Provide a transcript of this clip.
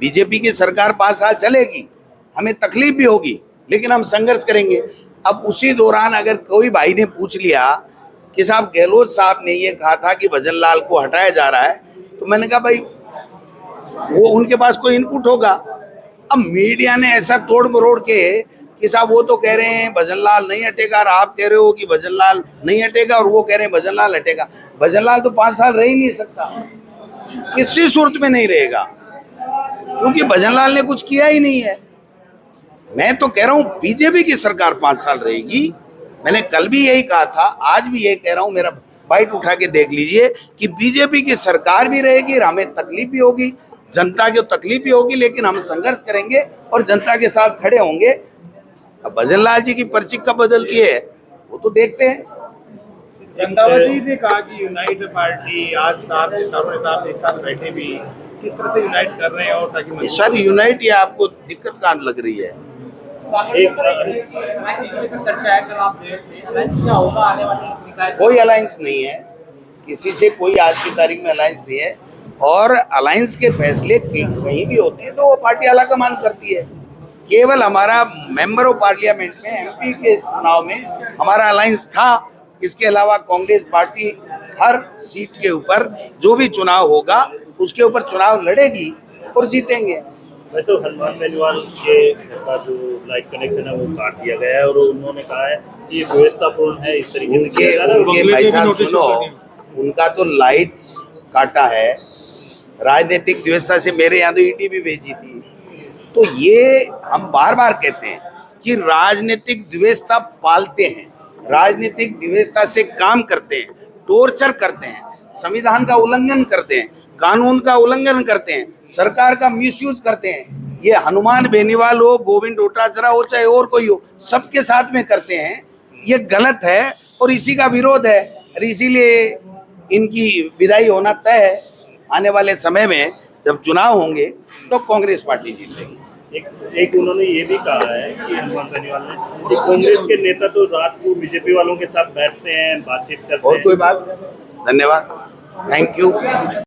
BJP की सरकार 5 साल चलेगी, हमें तकलीफ भी होगी, लेकिन हम संघर्ष करेंगे। अब उसी दौरान अगर कोई भाई ने पूछ लिया कि साहब गहलोत साहब ने ये कहा था कि भजन लाल को हटाया जा रहा है, तो मैंने कहा भाई वो उनके पास कोई इनपुट होगा। अब मीडिया ने ऐसा तोड़ मरोड़ के कि साहब वो तो कह रहे हैं भजन लाल नहीं हटेगा और आप कह रहे हो कि भजन लाल नहीं हटेगा, और वो कह रहे हैं भजन लाल हटेगा। भजन लाल तो 5 साल रह ही नहीं सकता, किसी सूरत में नहीं रहेगा, क्योंकि भजन लाल ने कुछ किया ही नहीं है। मैं तो कह रहा हूं बीजेपी की सरकार 5 साल रहेगी। मैंने कल भी यही कहा था, आज भी यही कह रहा हूं, मेरा बाइट उठा के देख लीजिए कि बीजेपी की सरकार भी रहेगी, हमें तकलीफ भी होगी, जनता को तकलीफ भी होगी, लेकिन हम संघर्ष करेंगे और जनता के साथ खड़े होंगे। अब भजन लाल जी की पर्ची कब बदलती है वो तो देखते हैं। रंधावा जी ने कहा कि यूनाइट पार्टी आज चारों नेता एक साथ बैठे भी किस तरह से यूनाइट कर रहे हैं, और ताकि सर यूनाइट ये आपको दिक्कत कहाँ लग रही है? कोई अलायंस नहीं है, किसी से कोई आज की तारीख में अलायंस नहीं है, और अलायंस के फैसले कहीं भी होते हैं तो वो पार्टी आलाकमान करती है। केवल हमारा मेंबर ऑफ पार्लियामेंट में एमपी के चुनाव में हमारा अलायंस था, इसके अलावा कांग्रेस पार्टी हर सीट के ऊपर जो भी चुनाव होगा उसके ऊपर चुनाव लड़ेगी और जीतेंगे। वैसे हनुमान बेनीवाल के का जो लाइट कनेक्शन है वो काट दिया गया है, और उन्होंने कहा है कि ये व्यवस्थापूर्ण है, इस तरीके से किया जा रहा है। उनके भाई साहब सुनो, उनका तो लाइट काटा है, राजनीतिक व्यवस्था से मेरे यहाँ तो ईडी भी भेजी थी। तो ये हम बार बार कहते हैं कि राजनीतिक व्यवस्था पालते हैं, राजनीतिक व्यवस्था से काम करते हैं, टॉर्चर करते हैं, संविधान का उल्लंघन करते हैं, कानून का उल्लंघन करते हैं, सरकार का मिसयूज करते हैं। ये हनुमान बेनीवाल हो, गोविंद डोटासरा हो, चाहे और कोई हो, सबके साथ में करते हैं। ये गलत है और इसी का विरोध है, और इसीलिए इनकी विदाई होना तय है। आने वाले समय में जब चुनाव होंगे तो कांग्रेस पार्टी जीतेगी। एक उन्होंने ये भी कहा है कि हनुमान बेनीवाल ने कि कांग्रेस के नेता तो रात को बीजेपी वालों के साथ बैठते हैं, बातचीत करते हैं। और कोई बात? धन्यवाद, थैंक यू।